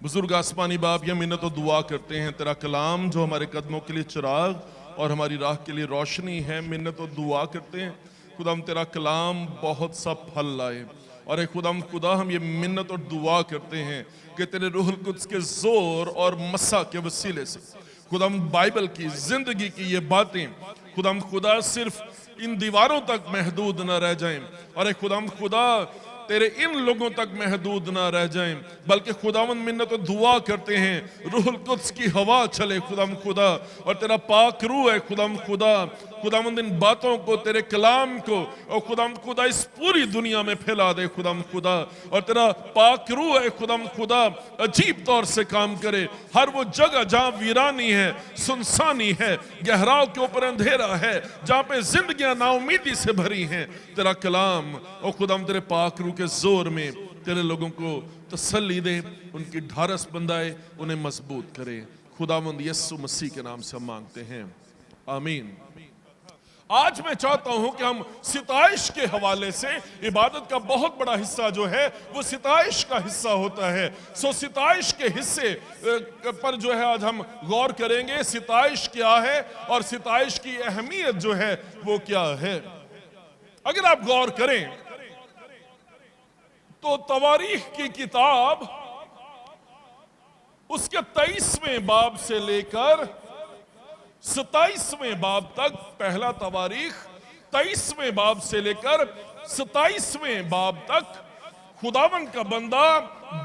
बुजुर्ग आसमानी बाप, ये मिन्नत और दुआ करते हैं तेरा कलाम जो हमारे कदमों के लिए चिराग और हमारी राह के लिए रोशनी है। मिन्नत और दुआ करते हैं खुदाम तेरा कलाम बहुत सा फल लाए। और खुदाम खुदा हम ये मिन्नत और दुआ करते हैं कि तेरे रूहुल कुद्स के जोर और मसा के वसीले से खुदाम बाइबल की जिंदगी की ये बातें खुदाम खुदा सिर्फ इन दीवारों तक महदूद न रह जाएं और खुदाम खुदा तेरे इन लोगों तक महदूद ना रह जाएं, बल्कि खुदावंद मिन्नत और दुआ करते हैं रूहुल कुद्स की हवा चले खुदाम खुदा और तेरा पाक रूह है खुदाम खुदा खुदावंद इन बातों को तेरे कलाम को और खुदाम खुदा इस पूरी दुनिया में फैला दे खुदाम खुदा और तेरा पाक रूह है खुदाम खुदा अजीब तौर से काम करे। हर वो जगह जहाँ वीरानी है, सुनसानी है, गहराव के ऊपर अंधेरा है, जहाँ पे जिंदगियां नाउमीदी से भरी हैं, तेरा कलाम और खुदाम तेरे पाक रूह के जोर में तेरे लोगों को तसल्ली दे, उनकी ढारस बंधाए, उन्हें मजबूत करे। खुदावंद यीशु मसीह के नाम से हम मांगते हैं, आमीन। आज मैं चाहता हूं कि हम सिताइश के हवाले से इबादत का बहुत बड़ा हिस्सा जो है वो सिताइश का हिस्सा होता है। सो सिताइश के हिस्से पर जो है आज हम गौर करेंगे। सिताइश क्या है और सिताइश की अहमियत जो है वो क्या है। अगर आप गौर करें तो तवारीख की किताब उसके 23वें बाब से लेकर 27वें बाब तक, पहला तवारीख 23वें बाब से लेकर 27वें बाब तक खुदावन का बंदा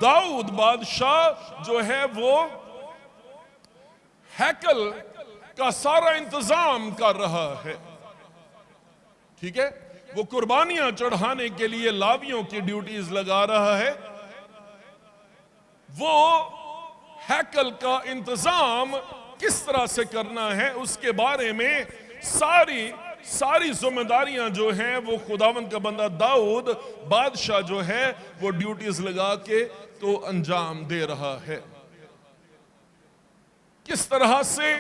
दाऊद बादशाह जो है वो हैकल का सारा इंतजाम कर रहा है। ठीक है, वो कुर्बानियां चढ़ाने के लिए लावियों की ड्यूटीज लगा रहा है। वो हैकल का इंतजाम किस तरह से करना है उसके बारे में सारी जिम्मेदारियां जो हैं वो खुदावंद का बंदा दाऊद बादशाह जो है वो ड्यूटीज लगा के तो अंजाम दे रहा है। किस तरह से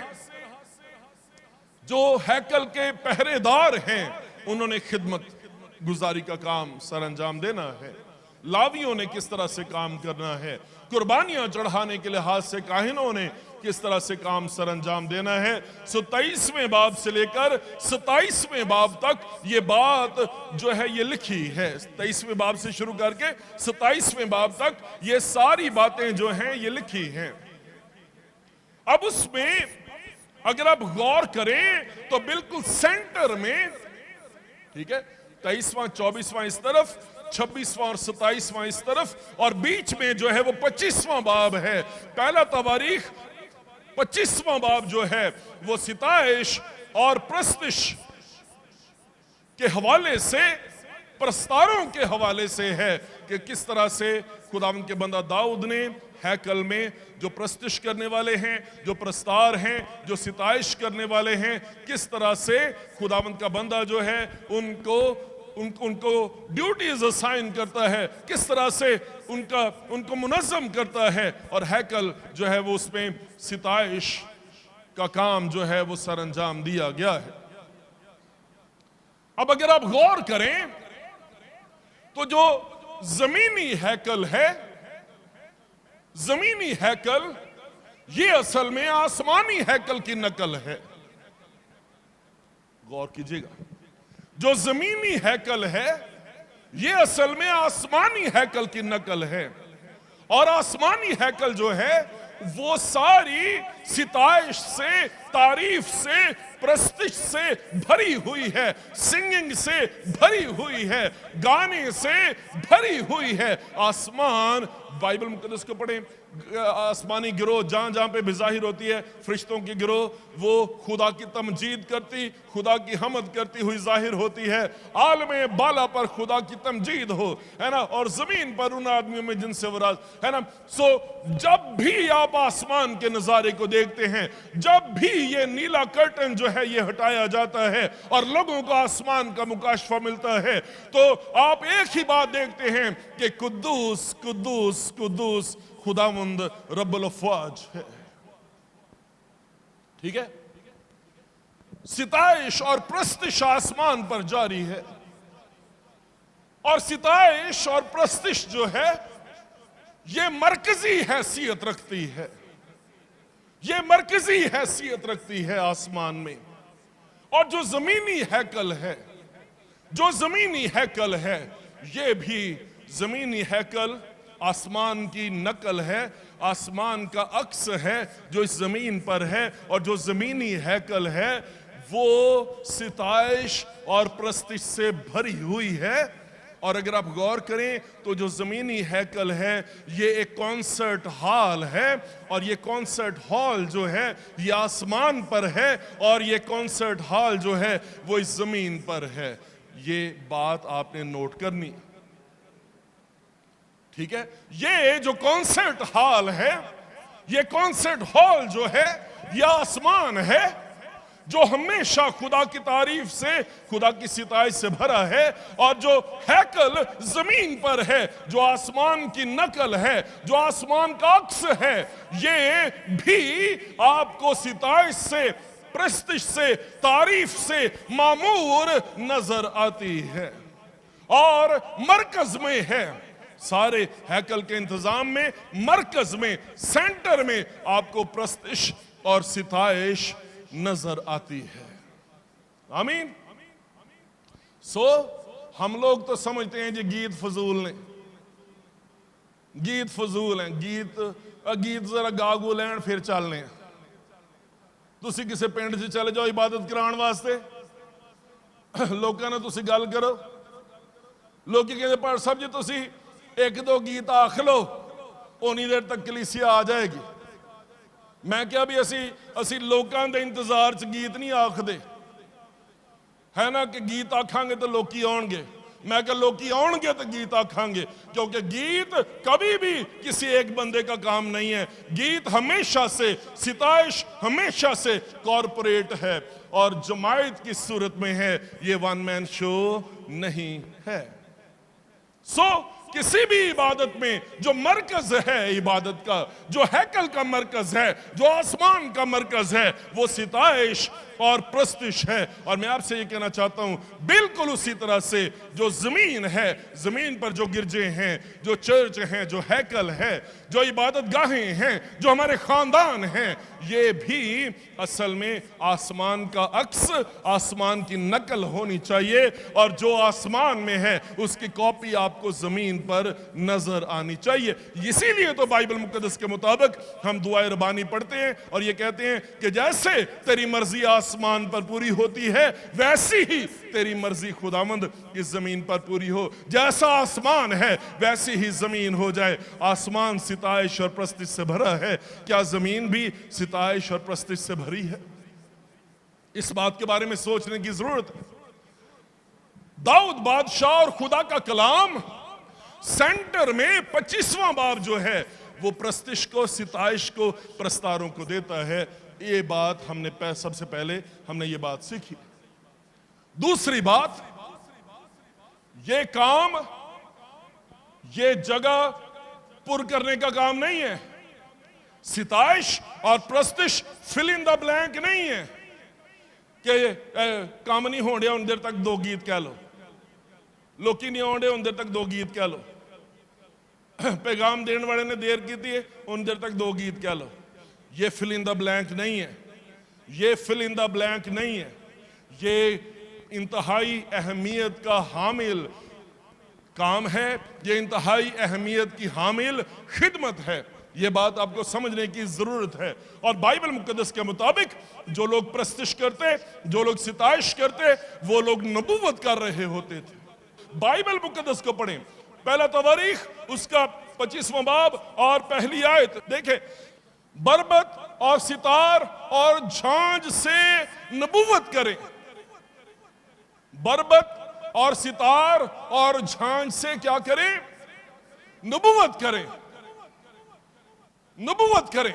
जो हैकल के पहरेदार हैं उन्होंने खिदमत गुजारी का काम सर अंजाम देना है। लावियों ने किस तरह से काम करना है। कुर्बानियां चढ़ाने के लिहाज से काहिनों ने किस तरह से काम सर अंजाम देना है। 27वें बाब से लेकर 27वें बाब तक ये बात जो है ये लिखी है। 23वें बाब से शुरू करके 27वें बाब तक ये सारी बातें जो हैं ये लिखी हैं। अब उसमें अगर आप गौर करें तो बिल्कुल सेंटर में, ठीक है, 23वां 24वां इस तरफ, 26वां और 27वां इस तरफ, और बीच में जो है वो 25वां बाब है। पहला तवारीख 25वां बाब जो है वो सिताइश और प्रस्तिश के हवाले से, प्रस्तारों के हवाले से है कि किस तरह से खुदावंद के बंदा दाऊद ने हैकल में जो प्रस्तिश करने वाले हैं, जो प्रस्तार हैं, जो सिताइश करने वाले हैं, किस तरह से खुदावंद का बंदा जो है उनको ड्यूटीज असाइन करता है, किस तरह से उनको मुनज़्ज़म करता है, और हैकल जो है वो उसमें सिताइश का काम जो है वो सर अंजाम दिया गया है। अब अगर आप गौर करें तो जो जमीनी हैकल है, जमीनी हैकल ये असल में आसमानी हैकल की नकल है। गौर कीजिएगा, जो जमीनी हैकल है ये असल में आसमानी हैकल की नकल है। और आसमानी हैकल जो है वो सारी सिताइश से, तारीफ से, प्रस्तिश से भरी हुई है, सिंगिंग से भरी हुई है, गाने से भरी हुई है। आसमान, बाइबल मुकद्दस को पढ़ें, आसमानी गिरोह जहां जहां पे भी जाहिर होती है, फरिश्तों की गिरोह वो खुदा की तमजीद करती, खुदा की हमद करती हुई जाहिर होती है। आलमे बाला पर खुदा की तमजीद हो, है ना, और जमीन पर उन आदमियों में जिनसे वो राज, है ना। सो जब भी आप आसमान के नजारे को देखते हैं, जब भी ये नीला कर्टन जो है ये हटाया जाता है और लोगों को आसमान का मुकाशफा मिलता है, तो आप एक ही बात देखते हैं कि कुद्दूस कुद्दूस कुद्दूस खुदावंद रब्बुल अफ़वाज है। ठीक है, सिताइश और प्रस्तिश आसमान पर जारी है, और सिताइश और प्रस्तिश जो है ये मरकजी हैसियत रखती है, ये मरकजी हैसियत रखती है आसमान में। और जो जमीनी हैकल है, जो जमीनी हैकल है, ये भी जमीनी हैकल आसमान की नकल है, आसमान का अक्स है जो इस जमीन पर है। और जो जमीनी हैकल है वो सिताइश और प्रस्तिश से भरी हुई है। और अगर आप गौर करें तो जो जमीनी हैकल है ये एक कॉन्सर्ट हॉल है, और ये कॉन्सर्ट हॉल जो है ये आसमान पर है, और ये कॉन्सर्ट हॉल जो है वो इस जमीन पर है। ये बात आपने नोट करनी, ठीक है। ये जो कॉन्सर्ट हॉल है, ये कॉन्सर्ट हॉल जो है ये आसमान है जो हमेशा खुदा की तारीफ से, खुदा की सिताइश से भरा है। और जो हैकल जमीन पर है, जो आसमान की नकल है, जो आसमान का अक्स है, ये भी आपको सिताइश से, प्रस्तिश से, तारीफ से मामूर नजर आती है और मरकज में है। सारे हैकल के इंतजाम में मरकज में, सेंटर में आपको प्रस्तिश और सिताइश नजर आती है। आमीन। सो हम लोग तो समझते हैं जी गीत फजूल ने, गीत फजूल हैं, गीत जरा गागू लैन फिर चलने। तुसी किसी पिंड च चले जाओ इबादत कराने वास्ते, लोगों ने तुसी गल करो, लोग कहते पाठ साहब जी तुसी एक दो गीत आख लो, उन्नी देर तक कलीसिया आ जाएगी। मैं क्या भी असी लोगों के इंतजार च गीत नहीं आखते, है ना, कि गीत आखांगे तो लोग आउणगे। मैं क्या लोग आउणगे तो गीत आखांगे, क्योंकि गीत कभी भी किसी एक बंदे का काम नहीं है। गीत हमेशा से, सिताइश हमेशा से कॉरपोरेट है और जमायत की सूरत में है, ये वन मैन शो नहीं है। सो किसी भी इबादत में जो मरकज है इबादत का, जो हैकल का मरकज है, जो आसमान का मरकज है, वो सिताइश और प्रस्तिश है। और मैं आपसे ये कहना चाहता हूं, बिल्कुल उसी तरह से जो जमीन है, जमीन पर जो गिरजे हैं, जो चर्च हैं, जो हैकल है, जो इबादत गाहें हैं, जो हमारे खानदान हैं, ये भी असल में आसमान का अक्स, आसमान की नकल होनी चाहिए। और जो आसमान में है उसकी कॉपी आपको जमीन पर नजर आनी चाहिए। इसीलिए तो बाइबल मुकद्दस के मुताबिक हम दुआए रबानी पढ़ते हैं और ये कहते हैं कि जैसे तेरी मर्जी आसमान पर पूरी होती है, वैसी ही तेरी मर्जी खुदावंद इस जमीन पर पूरी हो। जैसा आसमान है वैसी ही जमीन हो जाए। आसमान सिताइश और प्रस्तिश से भरा है, क्या जमीन भी सिताइश और प्रस्तिश से भरी है? इस बात के बारे में सोचने की जरूरत है। दाऊद बादशाह और खुदा का कलाम सेंटर में 25वां बाब जो है वो प्रस्तिश को, सिताइश को, प्रस्तारों को देता है। ये बात हमने सबसे पहले हमने ये बात सीखी। दूसरी बात, ये काम, ये जगह पुर करने का काम नहीं है। सिताइश और प्रस्तिश फिल इन द ब्लैंक नहीं है कि काम नहीं होने उन देर तक दो गीत कह लो, लोकी नहीं आने उन देर तक दो गीत कह लो, पैगाम देने वाले ने देर की थी उन देर तक दो गीत कह लो। ये फिल इन द ब्लैंक नहीं है, ये फिल इन द ब्लैंक नहीं है। ये इंतहाई अहमियत का हामिल काम है, ये इंतहाई अहमियत की हामिल खिदमत है। ये बात आपको समझने की जरूरत है। और बाइबल मुकद्दस के मुताबिक जो लोग प्रस्तिश करते, जो लोग सिताइश करते, वो लोग नबूवत कर रहे होते थे। बाइबल मुकद्दस को पढ़ें, पहला तवारीख उसका 25वां बाब और पहली आयत देखें। बरबत और सितार और झांझ से नबूवत करें। बरबत और सितार और झांझ से क्या करें? नबूवत करें, नबूवत करें।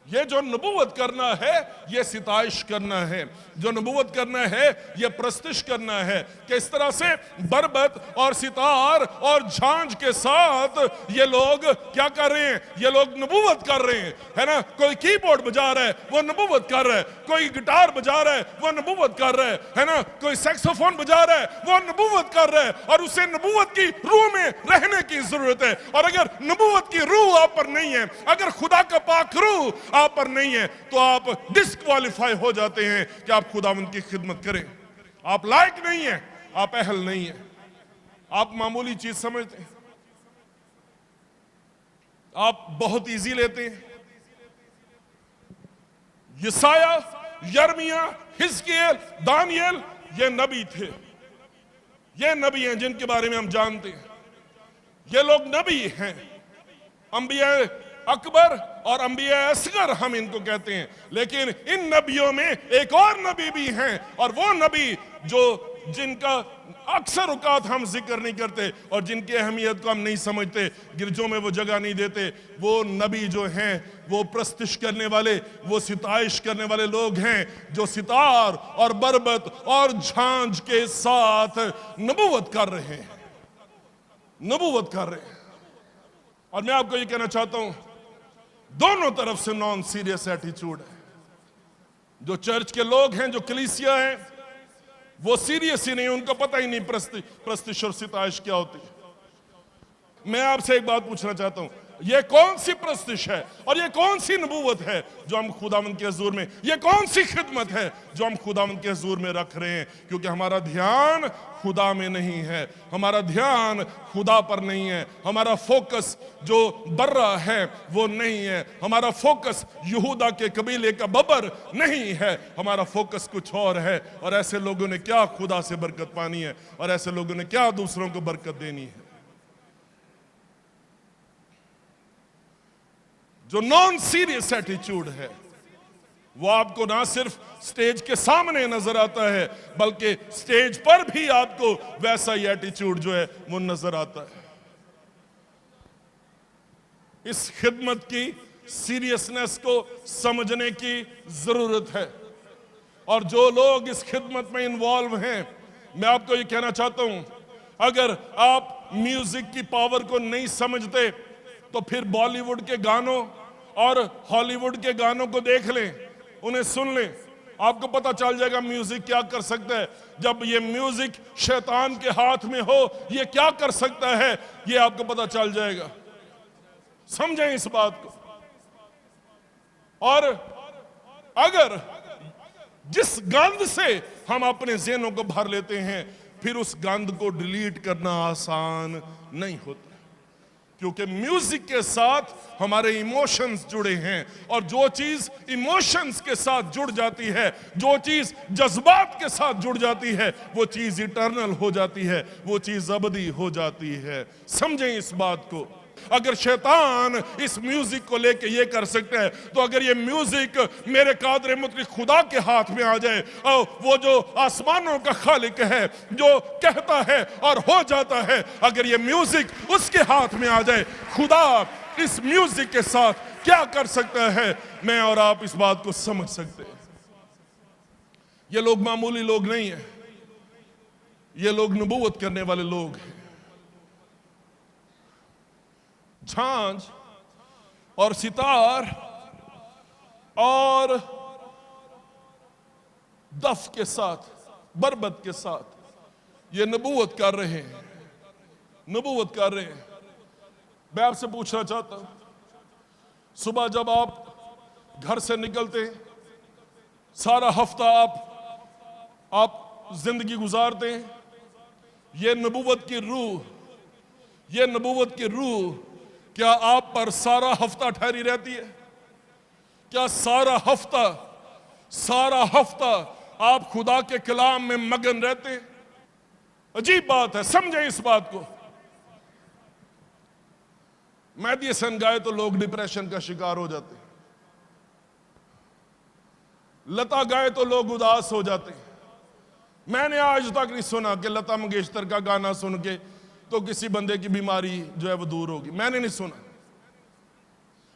ये जो नबूवत करना है ये सिताइश करना है, जो नबूवत करना है ये प्रस्तिश करना है कि इस तरह से बरबत और सितार और झांझ के साथ ये लोग क्या कर रहे हैं, ये लोग नबूवत कर रहे हैं, है ना। कोई कीबोर्ड बजा रहा है वो नबूवत कर रहा है, कोई गिटार बजा रहा है वो नबूवत कर रहा है ना, कोई सैक्सोफोन बजा रहा है वो नबूवत कर रहा है, और उसे नबूवत की रूह में रहने की जरूरत है। और अगर नबूवत की रूह आप पर नहीं है, अगर खुदा का पाक रूह आप पर नहीं है, तो आप डिस्क्वालीफाई हो जाते हैं कि आप खुदावंद की खिदमत करें। आप लायक नहीं है, आप अहल नहीं है, आप मामूली चीज समझते हैं, आप बहुत इजी लेते हैं। यसाया, यर्मिया, हिजकियेल, दानियल ये नबी थे, ये नबी हैं जिनके बारे में हम जानते हैं। ये लोग नबी हैं, अंबिया अकबर और अंबिया असगर हम इनको कहते हैं। लेकिन इन नबियों में एक और नबी भी हैं, और वो नबी जो जिनका अक्सर औकात हम जिक्र नहीं करते और जिनकी अहमियत को हम नहीं समझते, गिरजों में वो जगह नहीं देते। वो नबी जो हैं वो प्रस्तिश करने वाले, वो सिताइश करने वाले लोग हैं जो सितार और बरबत और झांझ के साथ नबूवत कर रहे हैं, नबूवत कर रहे हैं। और मैं आपको ये कहना चाहता हूं, दोनों तरफ से नॉन सीरियस एटीट्यूड है। जो चर्च के लोग हैं, जो कलीसिया हैं, वो सीरियस ही नहीं, उनको पता ही नहीं प्रस्तिश और सिताइश क्या होती है। मैं आपसे एक बात पूछना चाहता हूं, ये कौन सी प्रस्तिश है और ये कौन सी नबूवत है जो हम खुदावंद के हुजूर में, ये कौन सी खिदमत है जो हम खुदावंद के हुजूर में रख रहे हैं? क्योंकि हमारा ध्यान खुदा में नहीं है, हमारा ध्यान खुदा पर नहीं है, हमारा फोकस जो बर्रा है वो नहीं है, हमारा फोकस यहूदा के कबीले का बबर नहीं है, हमारा फोकस कुछ और है। और ऐसे लोगों ने क्या खुदा से बरकत पानी है, और ऐसे लोगों ने क्या दूसरों को बरकत देनी है? जो नॉन सीरियस एटीट्यूड है वो आपको ना सिर्फ स्टेज के सामने नजर आता है, बल्कि स्टेज पर भी आपको वैसा ही एटीट्यूड जो है वो नजर आता है। इस खिदमत की सीरियसनेस को समझने की जरूरत है। और जो लोग इस खिदमत में इन्वॉल्व हैं, मैं आपको ये कहना चाहता हूं, अगर आप म्यूजिक की पावर को नहीं समझते तो फिर बॉलीवुड के गानों और हॉलीवुड के गानों को देख लें, उन्हें सुन लें, आपको पता चल जाएगा म्यूजिक क्या कर सकता है। जब ये म्यूजिक शैतान के हाथ में हो, ये क्या कर सकता है, ये आपको पता चल जाएगा। समझें इस बात को। और अगर जिस गंध से हम अपने ज़हनों को भर लेते हैं, फिर उस गंध को डिलीट करना आसान नहीं होता, क्योंकि म्यूजिक के साथ हमारे इमोशंस जुड़े हैं, और जो चीज इमोशंस के साथ जुड़ जाती है, जो चीज जज्बात के साथ जुड़ जाती है, वो चीज इटर्नल हो जाती है, वो चीज अबदी हो जाती है। समझें इस बात को। अगर शैतान इस म्यूजिक को लेके ये कर सकता है, तो अगर ये म्यूजिक मेरे कादर मुतलक खुदा के हाथ में आ जाए, और वो जो आसमानों का खालिक है, जो कहता है और हो जाता है, अगर ये म्यूजिक उसके हाथ में आ जाए, खुदा इस म्यूजिक के साथ क्या कर सकता है, मैं और आप इस बात को समझ सकते हैं। ये लोग मामूली लोग नहीं है, ये लोग नबूवत करने वाले लोग हैं। झांझ और सितार और दफ के साथ, बरबत के साथ ये नबूवत कर रहे हैं, नबूवत कर रहे हैं। मैं आपसे पूछना चाहता हूं, सुबह जब आप घर से निकलते हैं, सारा हफ्ता आप जिंदगी गुजारते हैं, ये नबूवत की रूह, ये नबूवत की रूह क्या आप पर सारा हफ्ता ठहरी रहती है? क्या सारा हफ्ता आप खुदा के कलाम में मगन रहते हैं? अजीब बात है, समझें इस बात को। मेहदी हसन गाए तो लोग डिप्रेशन का शिकार हो जाते हैं, लता गाए तो लोग उदास हो जाते हैं। मैंने आज तक नहीं सुना कि लता मंगेशकर का गाना सुन के तो किसी बंदे की बीमारी जो है वो दूर होगी, मैंने नहीं सुना।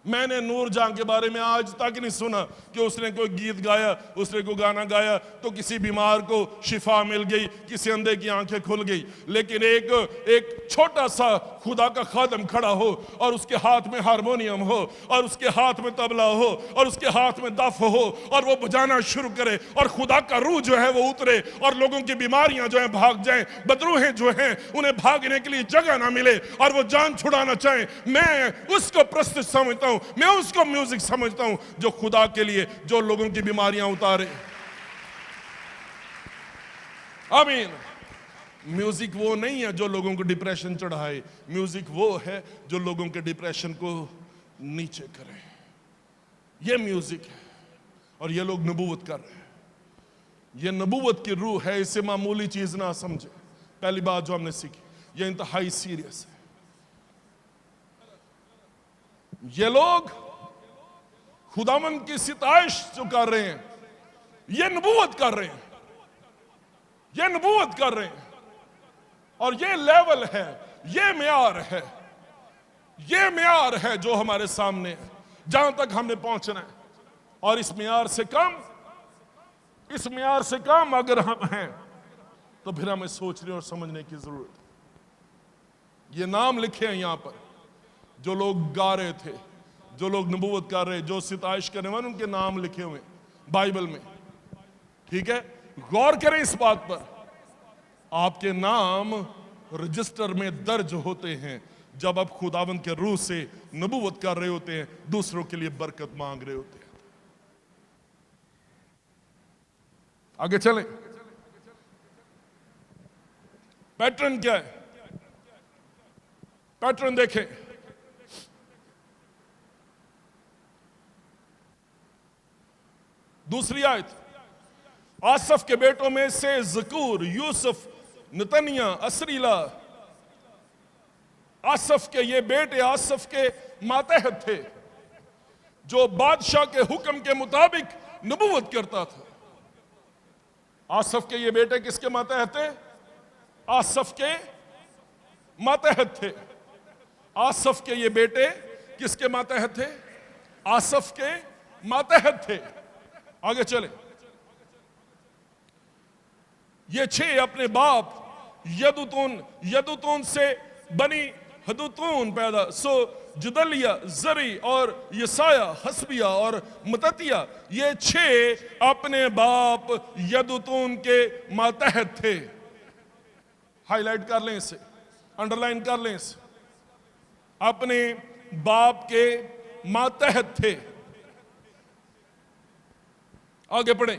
मैंने नूर जहां के बारे में आज तक नहीं सुना कि उसने कोई गीत गाया, उसने कोई गाना गाया तो किसी बीमार को शिफा मिल गई, किसी अंधे की आंखें खुल गई। लेकिन एक छोटा सा खुदा का खादम खड़ा हो और उसके हाथ में हारमोनियम हो और उसके हाथ में तबला हो और उसके हाथ में दफ हो और वो बजाना शुरू करे और खुदा का रूह जो है वो उतरे और लोगों की बीमारियां जो है भाग जाएं, बदरूहें जो हैं उन्हें भागने के लिए जगह ना मिले और वो जान छुड़ाना चाहें, मैं उसको प्रस्तुत समझता हूं, मैं उसको म्यूजिक समझता हूं जो खुदा के लिए, जो लोगों की बीमारियां उतारे। आमीन। म्यूजिक वो नहीं है जो लोगों को डिप्रेशन चढ़ाए, म्यूजिक वो है जो लोगों के डिप्रेशन को नीचे करे। ये म्यूजिक है और ये लोग नबूवत कर रहे हैं। ये नबूवत की रूह है, इसे मामूली चीज ना समझे। पहली बात जो हमने सीखी, ये इंतहाई सीरियस है। ये लोग खुदावंद की सिताइश जो कर रहे हैं, ये नबूवत कर रहे हैं, ये नबूवत कर रहे हैं। और ये लेवल है, ये म्यार है, ये म्यार है जो हमारे सामने है, जहां तक हमने पहुंचना है। और इस म्यार से कम, इस म्यार से कम अगर हम हैं तो फिर हमें सोचने और समझने की जरूरत है। ये नाम लिखे हैं यहां पर, जो लोग गा रहे थे, जो लोग नबूवत कर रहे, जो सिताइश करने वाले, उनके नाम लिखे हुए बाइबल में। ठीक है, गौर करें इस बात पर। आपके नाम रजिस्टर में दर्ज होते हैं जब आप खुदावंद के रूह से नबूवत कर रहे होते हैं, दूसरों के लिए बरकत मांग रहे होते हैं। आगे चलें। पैटर्न क्या है? पैटर्न देखें। दूसरी आयत, आसफ के बेटों में से जकूर, यूसुफ, नतनिया, असरीला, आसफ के ये बेटे आसफ के मातहत थे जो बादशाह के हुक्म के मुताबिक नबूवत करता था। आसफ के ये बेटे किसके मातहत थे? आसफ के मातहत थे। आसफ के ये बेटे किसके मातहत थे? आसफ के मातहत थे। आगे चले। ये छह अपने बाप यदुतून से बनी हदुतून पैदा, सो जदलिया, जरी और यसाया, हसबिया और मततिया, ये छह अपने बाप यदुतून के मातहत थे। हाईलाइट कर लें इसे, अंडरलाइन कर लें इसे। अपने बाप के मातहत थे। आगे पढ़ें।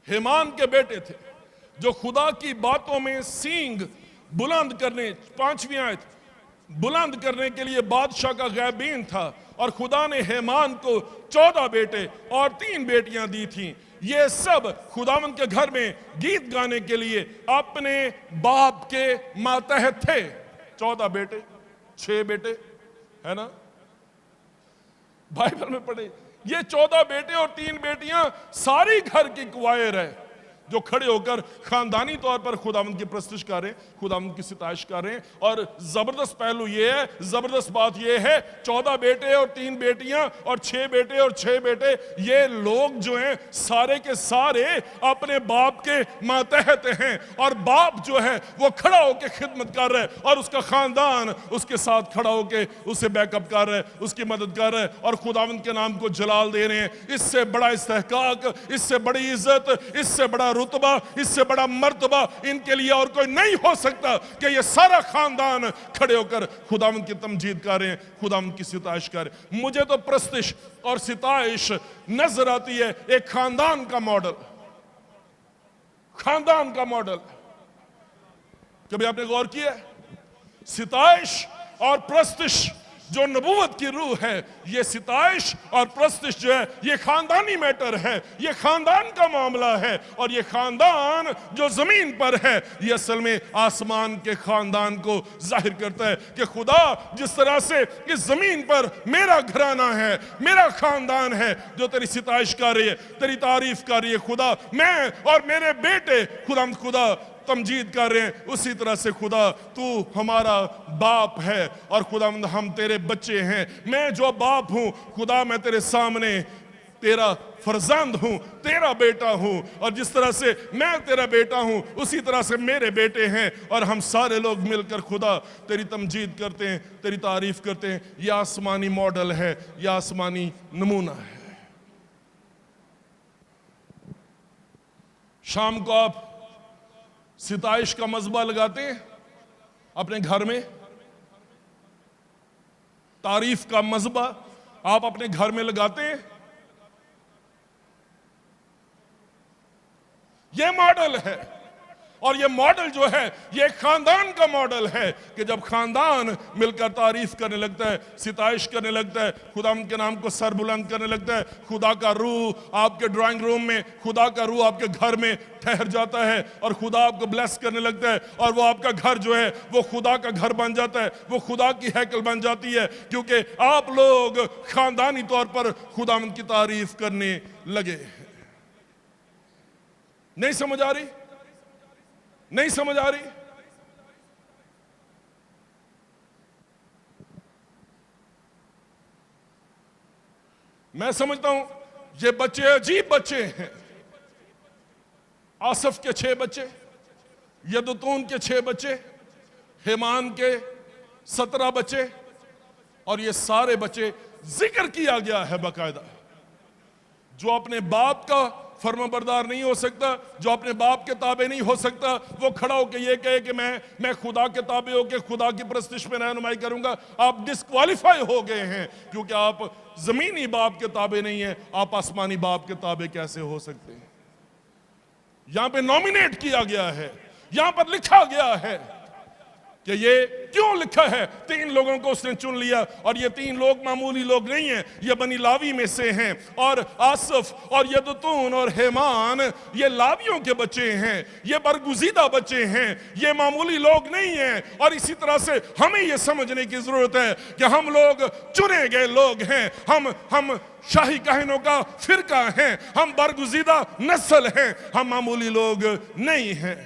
हेमान के बेटे थे जो खुदा की बातों में सींग बुलंद करने, 5वीं आयत, बुलंद करने के लिए बादशाह का गैबीन था। और खुदा ने हेमान को 14 बेटे और 3 बेटियां दी थीं। ये सब खुदावंद के घर में गीत गाने के लिए अपने बाप के मातहत थे। 14 बेटे, 6 बेटे, है ना? बाइबल में पढ़े, ये 14 बेटे और 3 बेटियां सारी घर की क्वायर है जो खड़े होकर खानदानी तौर पर खुदावंद की प्रस्तुत कर रहे हैं, खुदावंद की सिताइश कर रहे हैं। और जबरदस्त पहलू ये है, जबरदस्त बात ये है, 14 बेटे और 3 बेटियां और 6 बेटे और 6 बेटे, ये लोग जो हैं सारे के सारे अपने बाप के मातहत हैं। और बाप जो है वो खड़ा होकर खिदमत कर रहा है और उसका खानदान उसके साथ खड़ा होकर उसे बैकअप कर रहा है, उसकी मदद कर रहा है और खुदावंद के नाम को जलाल दे रहे हैं। इससे बड़ा इस्तेहकाक, इससे बड़ी इज्जत, इससे बड़ा रुतबा, इससे बड़ा मर्तबा इनके लिए और कोई नहीं हो सकता कि ये सारा खानदान खड़े होकर खुदावंद की तमजीद कर रहे हैं, खुदावंद की सिताइश कर रहे हैं। मुझे तो प्रस्तिश और सिताइश नजर आती है एक खानदान का मॉडल, खानदान का मॉडल। कभी आपने गौर किया? सिताइश और प्रस्तिश जो नबूवत की रूह है, ये सिताइश और प्रस्तिश जो है ये खानदानी मैटर है, ये खानदान का मामला है। और ये खानदान जो जमीन पर है ये असल में आसमान के खानदान को जाहिर करता है कि खुदा जिस तरह से इस जमीन पर मेरा घराना है, मेरा खानदान है जो तेरी सिताइश कर रही है, तेरी तारीफ कर रही है खुदा, मैं और मेरे बेटे खुदा तमजीद कर रहे हैं, उसी तरह से खुदा तू हमारा बाप है और खुदा हम तेरे बच्चे हैं। मैं जो बाप हूं खुदा, मैं तेरे सामने तेरा फर्जंद हूं, तेरा बेटा हूं, और जिस तरह से मैं तेरा बेटा हूं उसी तरह से मेरे बेटे हैं, और हम सारे लोग मिलकर खुदा तेरी तमजीद करते हैं, तेरी तारीफ करते हैं। यह आसमानी मॉडल है, यह आसमानी नमूना है। शाम को आप सिताइश का मजबा लगाते हैं अपने घर में, तारीफ का मजबा आप अपने घर में लगाते हैं। यह मॉडल है, और यह मॉडल जो है यह खानदान का मॉडल है कि जब खानदान मिलकर तारीफ करने लगता है, सिताइश करने लगता है, खुदा के नाम को सर बुलंद करने लगता है, खुदा का रूह आपके ड्राइंग रूम में, खुदा का रूह आपके घर में ठहर जाता है और खुदा आपको ब्लेस करने लगता है, और वो आपका घर जो है वो खुदा का घर बन जाता है, वो खुदा की हैकल बन जाती है, क्योंकि आप लोग खानदानी तौर पर खुदा की तारीफ करने लगे। नहीं समझ आ रही? नहीं समझ आ रही? मैं समझता हूं ये बच्चे अजीब बच्चे हैं। आसफ के 6 बच्चे, यदुतून के 6 बच्चे, हेमान के 17 बच्चे, और ये सारे बच्चे जिक्र किया गया है बाकायदा। जो अपने बाप का फर्माबरदार नहीं हो सकता, जो अपने बाप के ताबे नहीं हो सकता, वो खड़ा होकर ये कहे कि मैं खुदा के ताबे होकर खुदा की परस्तिश में रहनुमाई करूंगा, आप डिस्क्वालीफाई हो गए हैं, क्योंकि आप जमीनी बाप के ताबे नहीं है। आप आसमानी बाप के ताबे कैसे हो सकते हैं? यहां पे नॉमिनेट किया गया है, यहां पर लिखा गया है कि ये क्यों लिखा है। 3 लोगों को उसने चुन लिया, और ये 3 लोग मामूली लोग नहीं हैं, ये बनी लावी में से हैं, और आसफ और यदुतून और हेमान ये लावियों के बच्चे हैं, ये बरगुजीदा बच्चे हैं, ये मामूली लोग नहीं हैं। और इसी तरह से हमें ये समझने की जरूरत है कि हम लोग चुने गए लोग हैं, हम शाही काहिनों का फिरका हैं, हम बरगुजीदा नस्ल हैं, हम मामूली लोग नहीं हैं।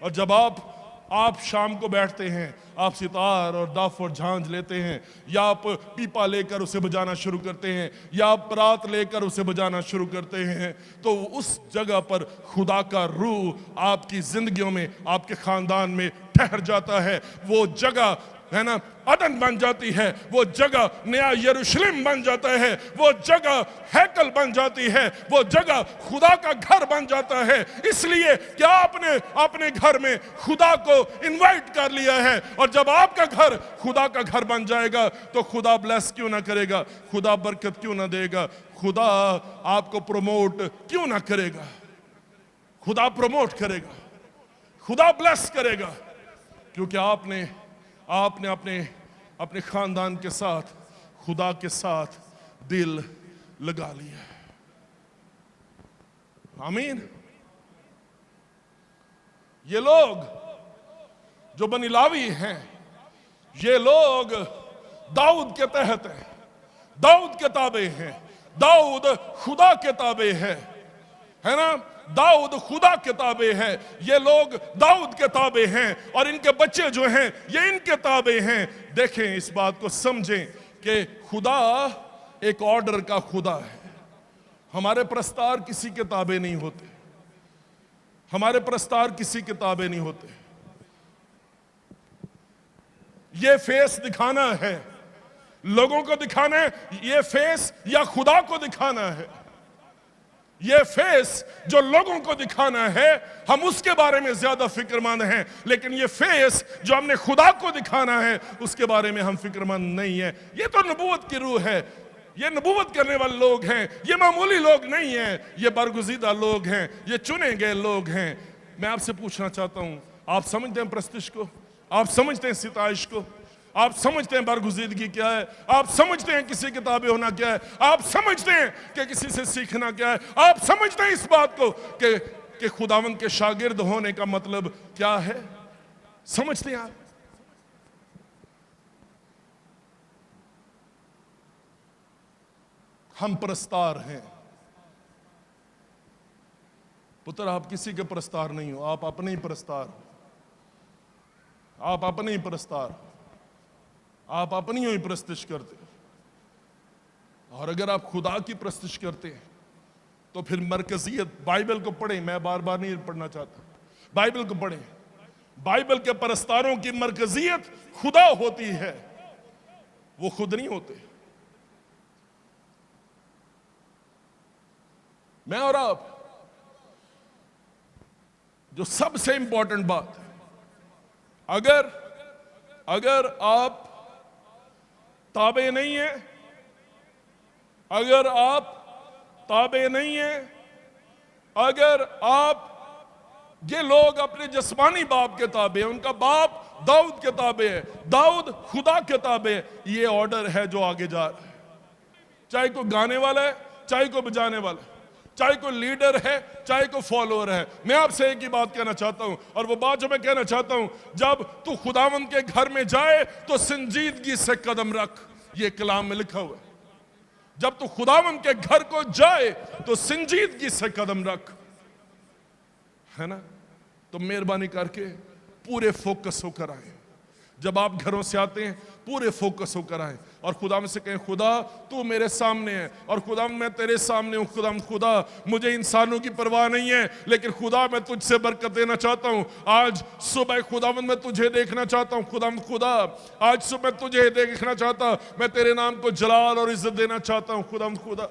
और जब आप शाम को बैठते हैं, आप सितार और दफ और झांझ लेते हैं, या आप पीपा लेकर उसे बजाना शुरू करते हैं, या आप परात लेकर उसे बजाना शुरू करते हैं, तो उस जगह पर खुदा का रूह आपकी जिंदगियों में, आपके खानदान में ठहर जाता है। वो जगह है ना अदन बन जाती है, वो जगह नया यरूशलेम बन जाता है, वो जगह हैकल बन जाती है, वो जगह खुदा का घर बन जाता है। इसलिए क्या आपने अपने घर में खुदा को इनवाइट कर लिया है, और जब आपका घर खुदा का घर बन जाएगा तो खुदा ब्लेस क्यों ना करेगा, खुदा बरकत क्यों ना देगा, खुदा आपको प्रमोट क्यों ना करेगा, खुदा प्रमोट करेगा, खुदा ब्लेस करेगा, क्योंकि आपने अपने खानदान के साथ खुदा के साथ दिल लगा लिया। आमीन। ये लोग जो बनी लावी हैं, ये लोग दाऊद के तहत हैं, दाऊद के ताबे हैं, दाऊद खुदा के ताबे है ना, दाऊद खुदा के ताबे है, ये लोग दाऊद के ताबे हैं, और इनके बच्चे जो हैं ये इनके ताबे हैं। देखें, इस बात को समझें कि खुदा एक ऑर्डर का खुदा है। हमारे प्रस्तार किसी के ताबे नहीं होते, हमारे प्रस्तार किसी के ताबे नहीं होते। ये फेस दिखाना है, लोगों को दिखाना है, ये फेस या खुदा को दिखाना है। ये फेस जो लोगों को दिखाना है, हम उसके बारे में ज्यादा फिक्रमंद हैं, लेकिन ये फेस जो हमने खुदा को दिखाना है उसके बारे में हम फिक्रमंद नहीं है। ये तो नबूवत की रूह है, ये नबूवत करने वाले लोग हैं, ये मामूली लोग नहीं हैं, ये बरगुजीदा लोग हैं, ये चुने गए लोग हैं। मैं आपसे पूछना चाहता हूं, आप समझते हैं प्रस्तिश को, आप समझते हैं सिताइश को, आप समझते हैं बरगुजीदगी क्या है, आप समझते हैं किसी के ताबे होना क्या है, आप समझते हैं कि किसी से सीखना क्या है, आप समझते हैं इस बात को कि खुदावंद के शागिर्द होने का मतलब क्या है, समझते हैं आप? हम प्रस्तार हैं, पुत्र आप किसी के प्रस्तार नहीं हो, आप अपने ही प्रस्तार हो, आप अपने ही प्रस्तार हो, आप अपनी ही प्रस्तिश करते हो। और अगर आप खुदा की प्रस्तिश करते हैं तो फिर मरकजियत, बाइबल को पढ़ें, मैं बार बार नहीं पढ़ना चाहता, बाइबल को पढ़ें। बाइबल के परस्तारों की मरकजियत खुदा होती है, वो खुद नहीं होते। मैं और आप, जो सबसे इंपॉर्टेंट बात है, अगर आप ताबे नहीं है, अगर आप ताबे नहीं है, अगर आप, ये लोग अपने जिस्मानी बाप के ताबे हैं, उनका बाप दाऊद के ताबे है, दाऊद खुदा के ताबे है, ये ऑर्डर है जो आगे जा रहा है। चाहे कोई गाने वाला है, चाहे कोई बजाने वाला है, चाहे कोई लीडर है, चाहे कोई फॉलोअर है, मैं आपसे एक ही बात कहना चाहता हूं, और वो बात जो मैं कहना चाहता हूं, जब तू खुदावंद के घर में जाए तो संजीदगी से कदम रख, ये कलाम में लिखा हुआ है। जब तू खुदावंद के घर को जाए तो संजीदगी से कदम रख, है ना। तो मेहरबानी करके पूरे फोकस होकर आए। जब आप घरों से आते हैं पूरे फोकस होकर आए और खुदा में से कहें, खुदा तू मेरे सामने है और खुदा मैं तेरे सामने हूं। खुदा मुझे इंसानों की परवाह नहीं है, लेकिन खुदा मैं तुझसे बरकत देना चाहता हूं। आज सुबह खुदावंद मैं तुझे देखना चाहता हूं। खुदा आज सुबह तुझे देखना चाहता, मैं तेरे नाम को जलाल और इज्जत देना चाहता हूं। खुदा